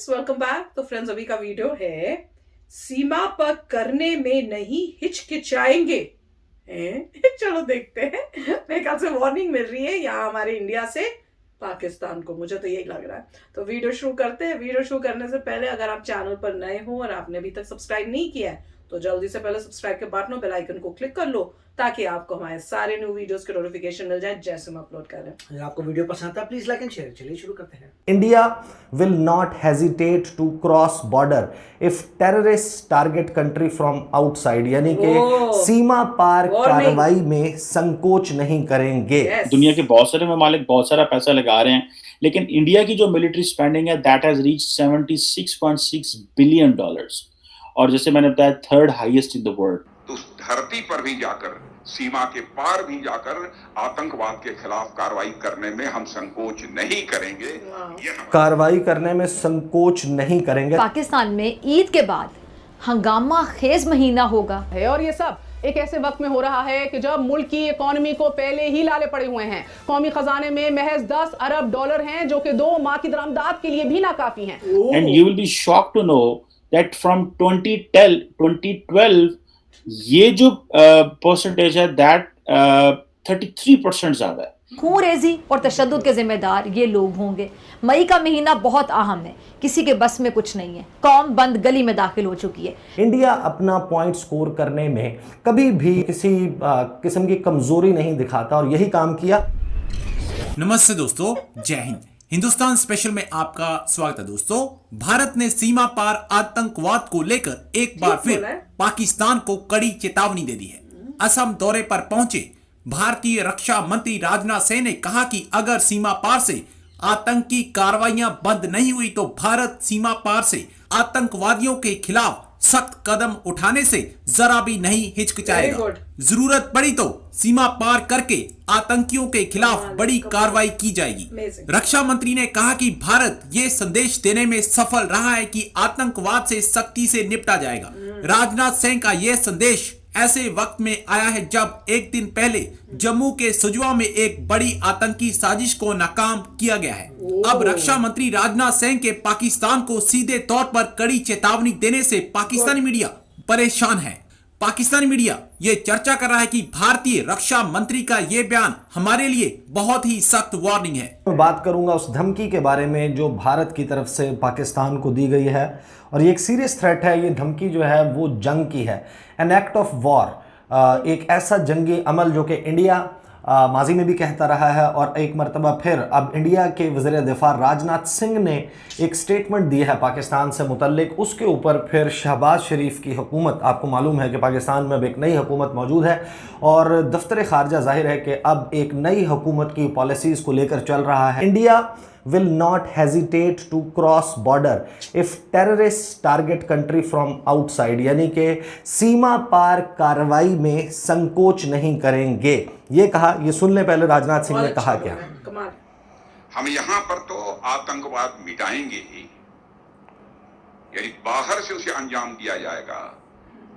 Friends, welcome back. तो friends, अभी का वीडियो है सीमा पर करने में नहीं हिचकिचाएंगे हैं? चलो देखते हैं। मेरे ख्याल से वार्निंग मिल रही है यहाँ हमारे इंडिया से पाकिस्तान को, मुझे तो यही लग रहा है। तो वीडियो शुरू करते हैं। वीडियो शुरू करने से पहले अगर आप चैनल पर नए हो और आपने अभी तक सब्सक्राइब नहीं किया है तो जल्दी से पहले सब्सक्राइब के बटन और बेल आइकन को क्लिक कर लो ताकि आपको हमारे सारे न्यू वीडियोस के नोटिफिकेशन मिल जाए जैसे हम अपलोड कर रहे हैं। अगर आपको वीडियो पसंद आता है प्लीज लाइक एंड शेयर। चलिए शुरू करते हैं। India will not hesitate to cross border if terrorists target country from outside, यानी कि सीमा पार कार्रवाई में संकोच नहीं करेंगे। दुनिया के बहुत सारे ममालिक बहुत सारा पैसा लगा रहे हैं, लेकिन इंडिया की जो मिलिट्री स्पेंडिंग है that has reach 76.6 billion dollars, और जैसे मैंने बताया third highest in the world. तो उस धरती पर भी जाकर, सीमा के पार भी जाकर आतंकवाद के खिलाफ कार्रवाई करने में हम संकोच नहीं करेंगे। कार्रवाई करने में संकोच नहीं करेंगे। पाकिस्तान में ईद के बाद हंगामा खेज महीना होगा है और ये सब एक ऐसे वक्त में हो रहा है कि जब मुल्क की इकोनॉमी को पहले ही लाले पड़े हुए हैं। कौमी खजाने में महज 10 अरब डॉलर हैं, जो कि 2 माह की दरामदात के लिए भी नाकाफी हैं। And you will be shocked to know that from 2012 ये जो परसेंटेज है दैट 33% ज्यादा है। खून रेजी और तशद्दुद के जिम्मेदार ये लोग होंगे। मई का महीना बहुत अहम है, किसी के बस में कुछ नहीं है। कौम बंद गली में दाखिल हो चुकी है। इंडिया अपना पॉइंट स्कोर करने में कभी भी किसी किस्म की कमजोरी नहीं दिखाता और यही काम किया। नमस्ते दोस्तों, जय हिंद। हिंदुस्तान स्पेशल में आपका स्वागत है। दोस्तों, भारत ने सीमा पार आतंकवाद को लेकर एक बार फिर पाकिस्तान को कड़ी चेतावनी दे दी है। असम दौरे पर पहुंचे भारतीय रक्षा मंत्री राजनाथ सिंह ने कहा कि अगर सीमा पार से आतंकी कार्रवाइयां बंद नहीं हुई तो भारत सीमा पार से आतंकवादियों के खिलाफ सख्त कदम उठाने से जरा भी नहीं हिचकिचाएगा। जरूरत पड़ी तो सीमा पार करके आतंकियों के खिलाफ बड़ी कार्रवाई की जाएगी। रक्षा मंत्री ने कहा कि भारत ये संदेश देने में सफल रहा है कि आतंकवाद से सख्ती से निपटा जाएगा। राजनाथ सिंह का यह संदेश ऐसे वक्त में आया है जब एक दिन पहले जम्मू के सुजवा में एक बड़ी आतंकी साजिश को नाकाम किया गया है। अब रक्षा मंत्री राजनाथ सिंह के पाकिस्तान को सीधे तौर पर कड़ी चेतावनी देने से पाकिस्तानी मीडिया परेशान है। पाकिस्तानी मीडिया ये चर्चा कर रहा है कि भारतीय रक्षा मंत्री का ये बयान हमारे लिए बहुत ही सख्त वार्निंग है। मैं बात करूंगा उस धमकी के बारे में जो भारत की तरफ से पाकिस्तान को दी गई है, और ये एक सीरियस थ्रेट है। ये धमकी जो है वो जंग की है, एन एक्ट ऑफ वॉर, एक ऐसा जंगी अमल जो कि इंडिया माजी में भी कहता रहा है। और एक मरतबा फिर अब इंडिया के वज़ीर दिफा राजनाथ सिंह ने एक स्टेटमेंट दी है पाकिस्तान से मुतल्लिक। उसके ऊपर फिर शहबाज शरीफ की हुकूमत, आपको मालूम है कि पाकिस्तान में अब एक नई हुकूमत मौजूद है और दफ्तर खारजा जाहिर है कि अब एक नई हुकूमत की पॉलिसीज़ को लेकर चल रहा है। India will not hesitate to cross border if terrorists target country from outside, यानी कि सीमा पार कार्रवाई में संकोच नहीं करेंगे। ये कहा, ये सुन ले पहले राजनाथ सिंह ने कहा क्या। हम यहाँ पर तो आतंकवाद मिटाएंगे ही, यानी बाहर से उसे अंजाम दिया जाएगा,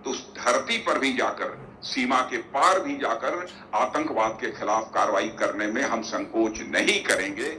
तो उस धरती पर भी जाकर, सीमा के पार भी जाकर आतंकवाद के खिलाफ कार्रवाई करने में हम संकोच नहीं करेंगे।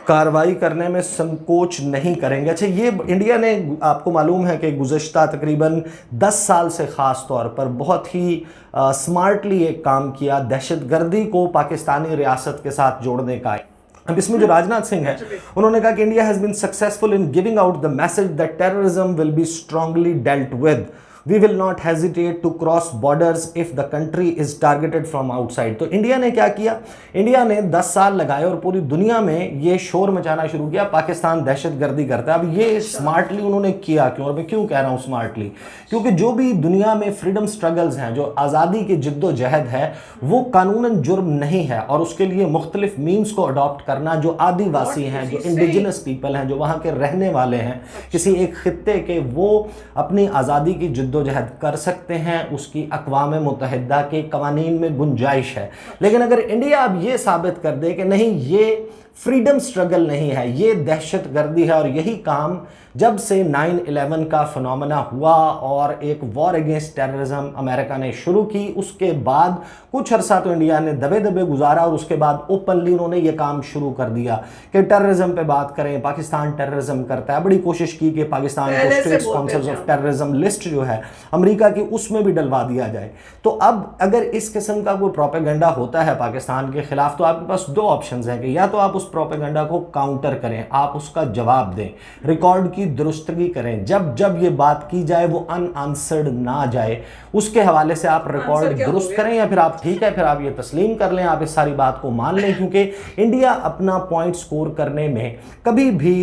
कार्रवाई करने में संकोच नहीं करेंगे। अच्छा, ये इंडिया ने, आपको मालूम है कि गुज़श्ता तकरीबन 10 साल से ख़ास तौर पर बहुत ही स्मार्टली एक काम किया, दहशतगर्दी को पाकिस्तानी रियासत के साथ जोड़ने का। अब इसमें जो राजनाथ सिंह है उन्होंने कहा कि India has been successful in giving out the message that terrorism will be strongly dealt with. We will not hesitate to cross borders if the country is targeted from outside। तो इंडिया ने क्या किया, India ने 10 साल लगाए और पूरी दुनिया में ये शोर मचाना शुरू किया, पाकिस्तान दहशतगर्दी करता है। अब ये स्मार्टली उन्होंने किया क्यों, और मैं क्यों कह रहा हूँ स्मार्टली, क्योंकि जो भी दुनिया में फ्रीडम स्ट्रगल्स हैं, जो आज़ादी की जिद्दोजहद है, वो कानूनन जुर्म नहीं है। और उसके लिए मुख्तलिफ मीन्स को अडॉप्ट करना, जो आदिवासी हैं, जो इंडिजिनस पीपल हैं, जो वहाँ के रहने वाले हैं किसी एक खित्ते के, वो अपनी आज़ादी की जद्दोजहद कर सकते हैं। उसकी अक़वाम मुत्तहिदा के कवानीन में गुंजाइश है। लेकिन अगर इंडिया अब ये साबित कर दे कि नहीं, ये फ्रीडम स्ट्रगल नहीं है, ये दहशतगर्दी है। और यही काम जब से 9/11 का फिनोमेना हुआ और एक वॉर अगेंस्ट टेररिज्म अमेरिका ने शुरू की, उसके बाद कुछ अरसा तो इंडिया ने दबे दबे गुजारा और उसके बाद ओपनली उन्होंने ये काम शुरू कर दिया कि टेररिज्म पे बात करें, पाकिस्तान टेररिज्म करता है। बड़ी कोशिश की कि पाकिस्तान को state sponsors of terrorism list जो है अमेरिका की, उसमें भी डलवा दिया जाए। तो अब अगर इस किस्म का कोई प्रोपेगेंडा होता है पाकिस्तान के खिलाफ, तो आपके पास दो ऑप्शंस हैं कि या तो आप उस प्रोपेगेंडा को काउंटर करें, आप उसका जवाब दें, रिकॉर्ड की दुरुस्तगी करें, जब जब ये बात की जाए वो अनआंसर्ड ना जाए, उसके हवाले से आप रिकॉर्ड दुरुस्त करें, या फिर आप ठीक है फिर आप ये तस्लीम कर लें, आप इस सारी बात को मान लें। क्योंकि इंडिया अपना पॉइंट स्कोर करने में कभी भी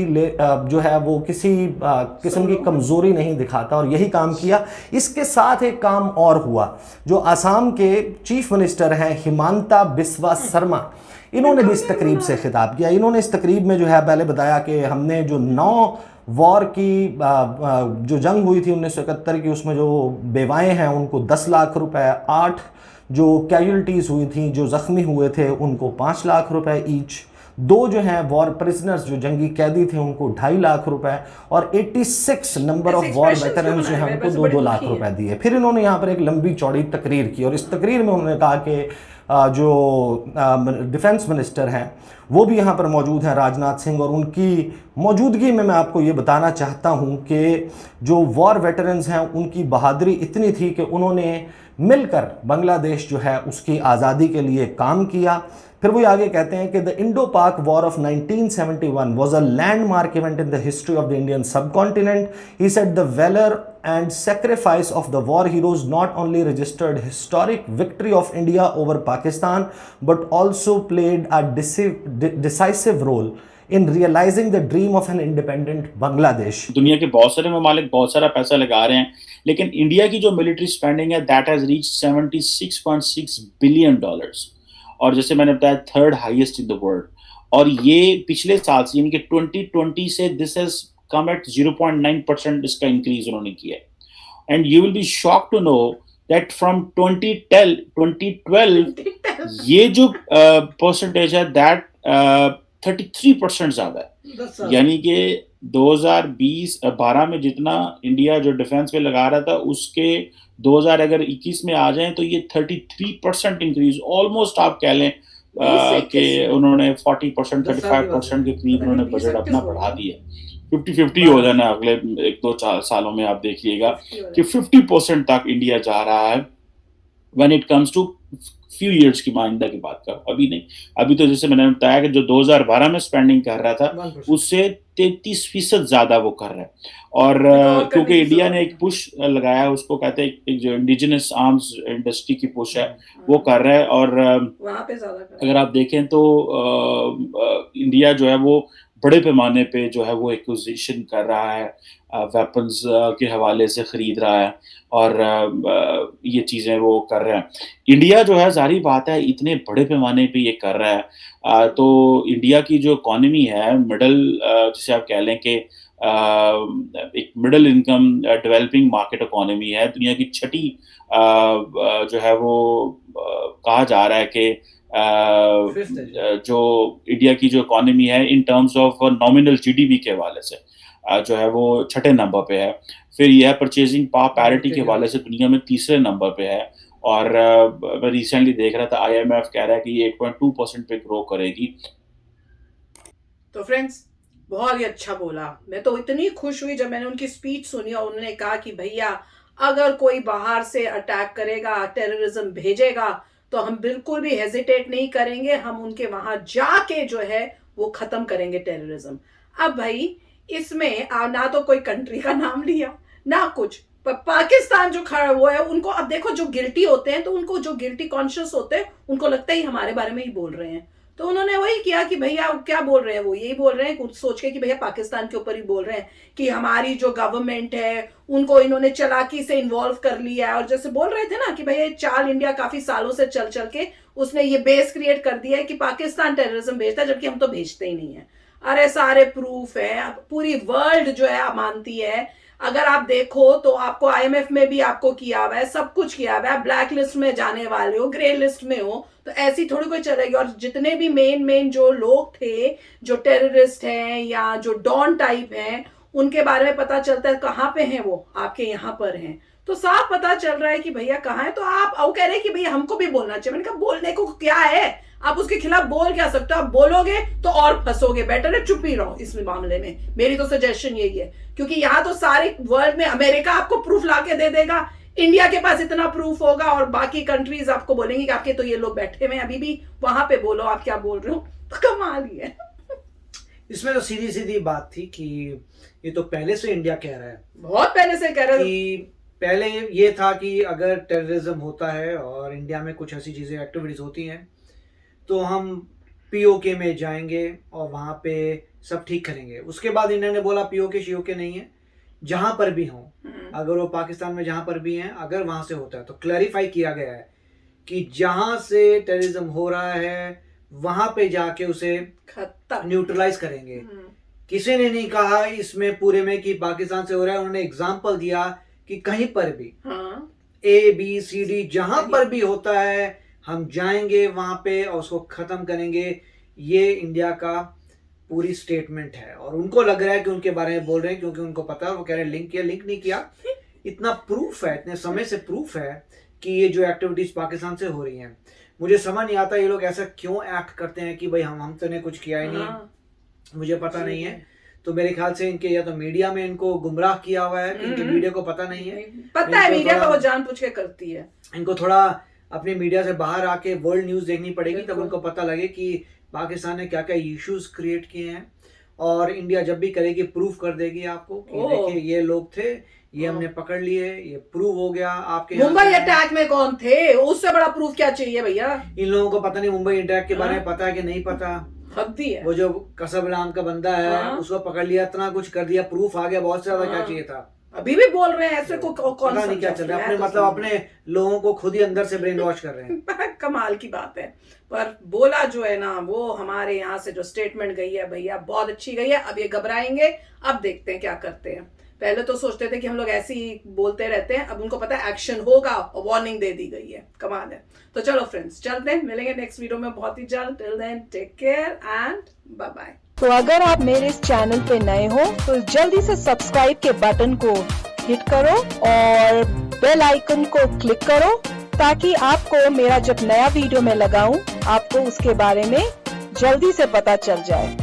जो है वो किसी किस्म की कमजोरी नहीं दिखाता, और यही काम किया। इसके साथ एक काम और हुआ, जो आसाम के चीफ मिनिस्टर हैं हिमांता बिस्वा शर्मा, इन्होंने भी इस तकरीब से खिताब किया। इन्होंने इस तकरीब में जो है पहले बताया कि हमने जो 9 वॉर की जो जंग हुई थी 1971 की, उसमें जो बेवाएं हैं उनको 10 लाख रुपए, 8 जो कैजुअल्टीज़ हुई थी, जो ज़ख्मी हुए थे उनको 5 लाख रुपए ईच, 2 जो हैं वॉर प्रिजनर्स जो जंगी कैदी थे उनको 2.5 लाख रुपए, और 86 नंबर ऑफ वॉर वेटरन्स जो हैं उनको 2-2 लाख रुपए दिए। फिर इन्होंने यहाँ पर एक लंबी चौड़ी तकरीर की, और इस तकरीर में उन्होंने कहा कि जो डिफेंस मिनिस्टर हैं वो भी यहाँ पर मौजूद हैं, राजनाथ सिंह, और उनकी मौजूदगी में मैं आपको ये बताना चाहता हूँ कि जो वॉर वेटरन्स हैं उनकी बहादुरी इतनी थी कि उन्होंने मिलकर बांग्लादेश जो है उसकी आज़ादी के लिए काम किया। फिर वो आगे कहते हैं कि द इंडो पाक war of 1971 was a landmark event in the history of the Indian subcontinent. He said the valor and sacrifice of the war heroes not only registered historic victory of India over Pakistan but also played a decisive role in realizing the dream of an independent Bangladesh. दुनिया के बहुत सारे ममालिक बहुत सारा पैसा लगा रहे हैं, लेकिन इंडिया की जो मिलिट्री स्पेंडिंग है that has reached 76.6 billion dollars, और जैसे मैंने बताया 3rd highest in the world. और ये पिछले साल से यानी कि 2020 से दिस हैज कम एट 0.9% इसका इंक्रीज उन्होंने किया है। And you will be shocked to know that from 2012 ये जो परसेंटेज है दैट 33% ज्यादा है। यानी कि 2012 में जितना इंडिया जो डिफेंस पे लगा रहा था उसके 2021 में आ जाए तो ये 33% इंक्रीज, ऑलमोस्ट आप कह लें कि उन्होंने 40% 35% के करीब उन्होंने बजट अपना बढ़ा दिया। 50-50 हो जाना अगले 1-2 सालों में, आप देखिएगा कि 50% तक इंडिया जा रहा है when it comes to few years की माइंदा की बात करो, अभी नहीं। अभी तो जैसे मैंने बताया कि जो 2012 में स्पेंडिंग कर रहा था उससे 33% ज्यादा वो कर रहा है। और क्योंकि इंडिया ने एक पुश लगाया, उसको कहते हैं एक जो इंडिजिनस आर्म्स इंडस्ट्री की पुश है वो कर रहा है। और वहाँ पे अगर आप देखें तो इंडिया जो है वो बड़े पैमाने पे जो है वो एक्विजिशन कर रहा है, वेपन्स के हवाले से खरीद रहा है, और ये चीज़ें वो कर रहे हैं। इंडिया जो है जारी बात है इतने बड़े पैमाने पे ये कर रहा है, तो इंडिया की जो इकॉनमी है मिडल, जिसे आप कह लें कि एक middle income developing market economy है, दुनिया की 6ठी जो है वो कहा जा रहा है कि जो इंडिया की जो इकॉनमी है in terms of nominal GDP के हवाले से जो है वो 6ठे नंबर पे है। फिर यह परचेजिंग पावर पैरिटी के हवाले से दुनिया में 3रे नंबर पे है। और मैं रिसेंटली देख रहा था IMF कह रहा है कि ये 8.2% पे ग्रो करेगी। तो फ्रेंड्स बहुत ही अच्छा बोला, मैं तो इतनी खुश हुई जब मैंने उनकी स्पीच सुनी और उन्होंने कहा कि भैया अगर कोई बाहर से अटैक करेगा, टेररिज्म भेजेगा, तो हम बिल्कुल भी हेजिटेट नहीं करेंगे, हम उनके वहां जाके जो है वो खत्म करेंगे टेररिज्म। अब भाई इसमें ना तो कोई कंट्री का नाम लिया ना कुछ, पाकिस्तान जो खड़ा हुआ है उनको, अब देखो जो गिल्टी होते हैं तो उनको, जो गिल्टी कॉन्शियस होते हैं उनको लगता है हमारे बारे में ही बोल रहे हैं, तो उन्होंने वही किया कि भैया क्या बोल रहे हैं, वो यही बोल रहे हैं कुछ सोच के कि भैया पाकिस्तान के ऊपर ही बोल रहे हैं कि हमारी जो गवर्नमेंट है उनको इन्होंने चालाकी से इन्वॉल्व कर लिया है। और जैसे बोल रहे थे ना कि भैया चाल इंडिया काफी सालों से चल चल के उसने ये बेस क्रिएट कर दिया है कि पाकिस्तान टेररिज्म भेजता है, जबकि हम तो भेजते ही नहीं है। अरे सारे प्रूफ है, पूरी वर्ल्ड जो है मानती है, अगर आप देखो तो आपको IMF में भी आपको किया हुआ है, सब कुछ किया हुआ है, ब्लैक लिस्ट में जाने वाले हो, ग्रे लिस्ट में हो, तो ऐसी थोड़ी कोई चलेगी। और जितने भी मेन जो लोग थे जो टेररिस्ट हैं या जो डॉन टाइप हैं, उनके बारे में पता चलता है कहाँ पे हैं वो, आपके यहाँ पर हैं, तो साफ पता चल रहा है कि भैया कहाँ है। तो आप वो कह रहे हैं कि भैया हमको भी बोलना चाहिए। मैंने कहा बोलने को क्या है, आप उसके खिलाफ बोल क्या सकते हो, आप बोलोगे तो और फंसोगे, बेटर है चुप ही रहो इस मामले में। मेरी तो सजेशन यही है, क्योंकि यहाँ तो सारे वर्ल्ड में अमेरिका आपको प्रूफ लाके दे देगा, इंडिया के पास इतना प्रूफ होगा, और बाकी कंट्रीज आपको बोलेंगी कि आपके तो ये लोग बैठे हुए हैं, अभी भी वहां पे बोलो आप क्या बोल रहे हो। तो कमाल ही है। इसमें तो सीधी सीधी बात थी कि ये तो पहले से इंडिया कह रहा है, बहुत पहले से कह रहे कि पहले ये था कि अगर टेररिज्म होता है और इंडिया में कुछ ऐसी चीज़ें एक्टिविटीज़ होती हैं तो हम POK में जाएंगे और वहाँ पे सब ठीक करेंगे। उसके बाद इंडिया ने बोला POK शियोके नहीं है, जहाँ पर भी हों, अगर वो पाकिस्तान में जहाँ पर भी हैं, अगर वहाँ से होता है तो क्लैरिफाई किया गया है कि जहाँ से टेररिज्म हो रहा है वहाँ पे जाके उसे खत्म न्यूट्रलाइज करेंगे। किसी ने नहीं कहा इसमें पूरे में कि पाकिस्तान से हो रहा है, उन्होंने एग्जाम्पल दिया कि कहीं पर भी ABCD जहां पर भी होता है हम जाएंगे वहां पे और उसको खत्म करेंगे। ये इंडिया का पूरी स्टेटमेंट है और उनको लग रहा है कि उनके बारे में बोल रहे हैं क्योंकि उनको पता है, वो कह रहे हैं लिंक किया, लिंक नहीं किया। इतना प्रूफ है, इतने समय से प्रूफ है कि ये जो एक्टिविटीज पाकिस्तान से हो रही हैं। मुझे समझ नहीं आता ये लोग ऐसा क्यों एक्ट करते हैं कि भाई हम तो ने कुछ किया ही नहीं, मुझे पता नहीं है। तो मेरे ख्याल से इनके या तो मीडिया में इनको गुमराह किया हुआ है, इनकी मीडिया को पता नहीं है, पता है मीडिया को वो जानबूझ के करती है। इनको थोड़ा अपनी मीडिया से बाहर आके वर्ल्ड न्यूज देखनी पड़ेगी, तब उनको पता लगे कि पाकिस्तान ने क्या क्या इश्यूज क्रिएट किए हैं। और इंडिया जब भी करेगी प्रूफ कर देगी आपको कि देखिए ये लोग थे, ये हमने पकड़ लिए, ये प्रूव हो गया। आपके मुंबई अटैक में कौन थे, उससे बड़ा प्रूफ क्या चाहिए भैया। इन लोगों को पता नहीं मुंबई अटैक के बारे में पता है कि नहीं पता। हद्दी है। वो जो कसब नाम का बंदा है उसको पकड़ लिया, इतना कुछ कर दिया, प्रूफ आ गया, बहुत ज्यादा क्या चाहिए था। अभी भी बोल रहे हैं ऐसे को कौन पता नहीं क्या चल रहा है, अपने मतलब अपने लोगों को खुद ही अंदर से ब्रेन वॉश कर रहे हैं। कमाल की बात है। पर बोला जो है ना वो हमारे यहाँ से जो स्टेटमेंट गई है भैया बहुत अच्छी गई है। अब ये घबराएंगे, अब देखते हैं क्या करते हैं। पहले तो सोचते थे कि हम लोग ऐसे ही बोलते रहते हैं, अब उनको पता है एक्शन होगा और वार्निंग दे दी गई है। कमाल है। तो चलो फ्रेंड्स चलते हैं, मिलेंगे नेक्स्ट वीडियो में बहुत ही जल्द। Till then take care and bye bye. तो अगर आप मेरे इस चैनल पे नए हो तो जल्दी से सब्सक्राइब के बटन को हिट करो और बेल आइकन को क्लिक करो ताकि आपको मेरा जब नया वीडियो मैं लगाऊं आपको उसके बारे में जल्दी से पता चल जाए।